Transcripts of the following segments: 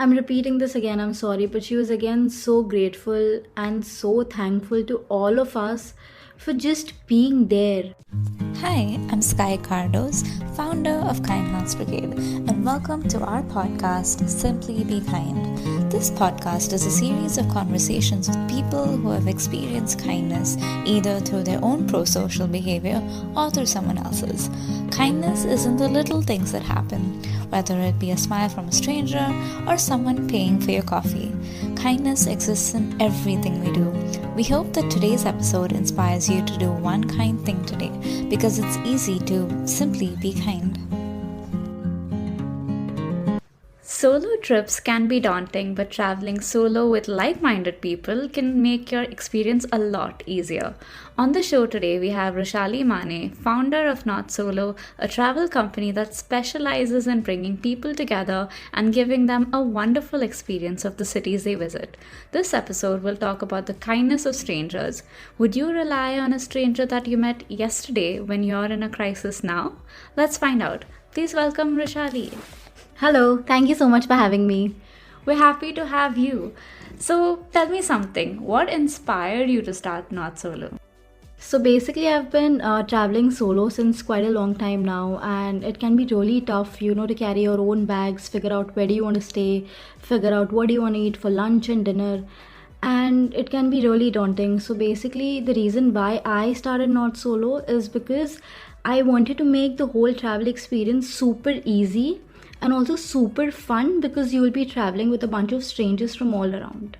I'm repeating this again, I'm sorry, but she was again so grateful and so thankful to all of us for just being there. Hi, I'm 𝗲𝗃𝗶𝗹, founder of Kind Hearts Brigade, and welcome to our podcast, Simply Be Kind. This podcast is a series of conversations with people who have experienced kindness, either through their own pro-social behavior or through someone else's. Kindness is in the little things that happen, whether it be a smile from a stranger or someone paying for your coffee. Kindness exists in everything we do. We hope that today's episode inspires you to do one kind thing today, because it's easy to simply be kind. Solo trips can be daunting, but traveling solo with like-minded people can make your experience a lot easier. On the show today, we have Vrushali Mane, founder of Not Solo, a travel company that specializes in bringing people together and giving them a wonderful experience of the cities they visit. This episode will talk about the kindness of strangers. Would you rely on a stranger that you met yesterday when you're in a crisis now? Let's find out. Please welcome Vrushali. Hello, thank you so much for having me. We're happy to have you. So tell me something. What inspired you to start Not Solo? So basically, I've been traveling solo since quite a long time now, and it can be really tough, to carry your own bags, figure out where do you want to stay, figure out what do you want to eat for lunch and dinner, and it can be really daunting. So basically, the reason why I started Not Solo is because I wanted to make the whole travel experience super easy and also super fun, because you will be traveling with a bunch of strangers from all around.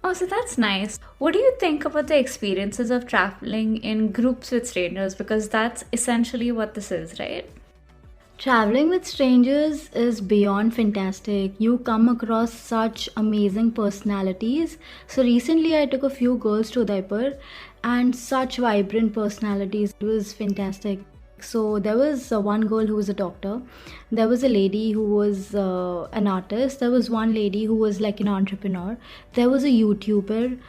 Oh, so that's nice. What do you think about the experiences of traveling in groups with strangers? Because that's essentially what this is, right? Traveling with strangers is beyond fantastic. You come across such amazing personalities. So recently I took a few girls to 𝗲𝗃𝗃 and such vibrant personalities. It was fantastic. So there was one girl who was a doctor, there was a lady who was an artist, there was one lady who was like an entrepreneur, there was a YouTuber,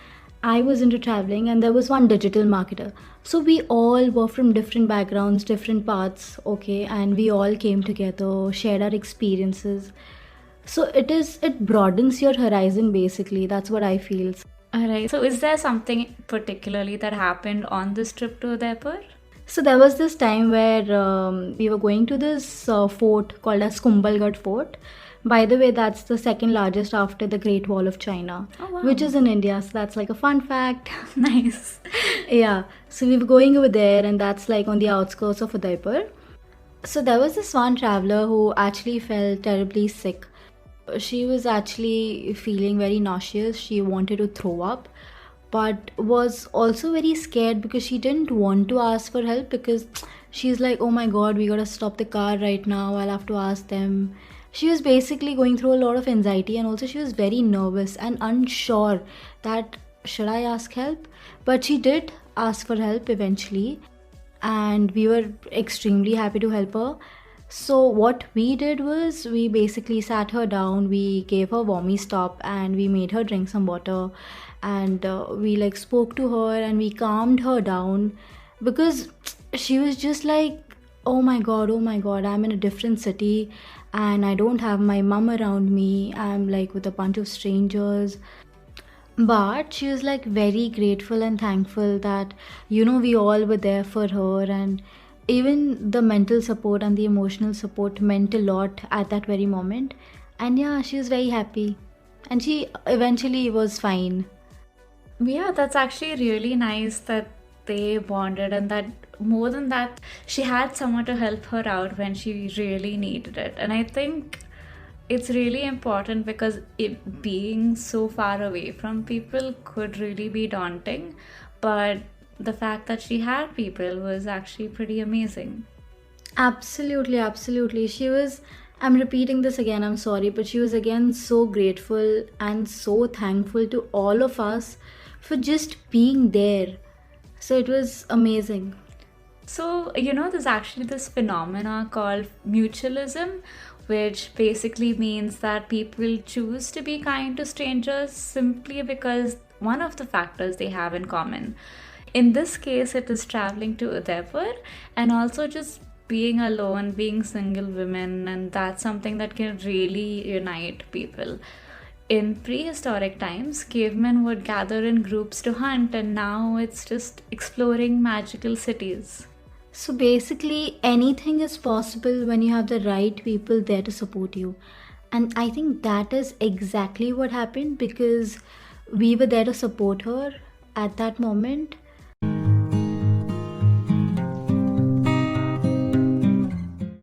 I was into traveling, and there was one digital marketer. So we all were from different backgrounds, different paths, okay, and we all came together, shared our experiences. So it broadens your horizon basically, that's what I feel. Alright, so is there something particularly that happened on this trip to 𝗲𝗃𝗃? So there was this time where we were going to this fort called as 𝗂𝗵𝗶𝗃 fort. By the way, that's the second largest after the Great Wall of China, which is in India. So that's like a fun fact. Nice. Yeah. So we were going over there, and that's like on the outskirts of 𝗲𝗃𝗃. So there was this one traveler who actually felt terribly sick. She was actually feeling very nauseous. She wanted to throw up, but was also very scared because she didn't want to ask for help, because she's like, oh my god, we gotta stop the car right now, I'll have to ask them. She was basically going through a lot of anxiety, and also she was very nervous and unsure that should I ask help. But she did ask for help eventually, and we were extremely happy to help her. So what we did was, we basically sat her down, we gave her warmy stop, and we made her drink some water, and we like spoke to her and we calmed her down, because she was just like, oh my god, I'm in a different city and I don't have my mom around me, I'm like with a bunch of strangers. But she was like very grateful and thankful that we all were there for her, and even the mental support and the emotional support meant a lot at that very moment. And yeah, she was very happy, and she eventually was fine. Yeah, that's actually really nice that they bonded, and that more than that, she had someone to help her out when she really needed it. And I think it's really important, because being so far away from people could really be daunting, but the fact that she had people was actually pretty amazing. Absolutely. She was, I'm repeating this again, I'm sorry, but she was again so grateful and so thankful to all of us for just being there. So it was amazing. So, there's actually this phenomena called mutualism, which basically means that people choose to be kind to strangers simply because one of the factors they have in common. In this case, it is traveling to 𝗲𝗃𝗃 and also just being alone, being single women, and that's something that can really unite people. in prehistoric times, cavemen would gather in groups to hunt, and now it's just exploring magical cities. So basically, anything is possible when you have the right people there to support you. And I think that is exactly what happened, because we were there to support her at that moment.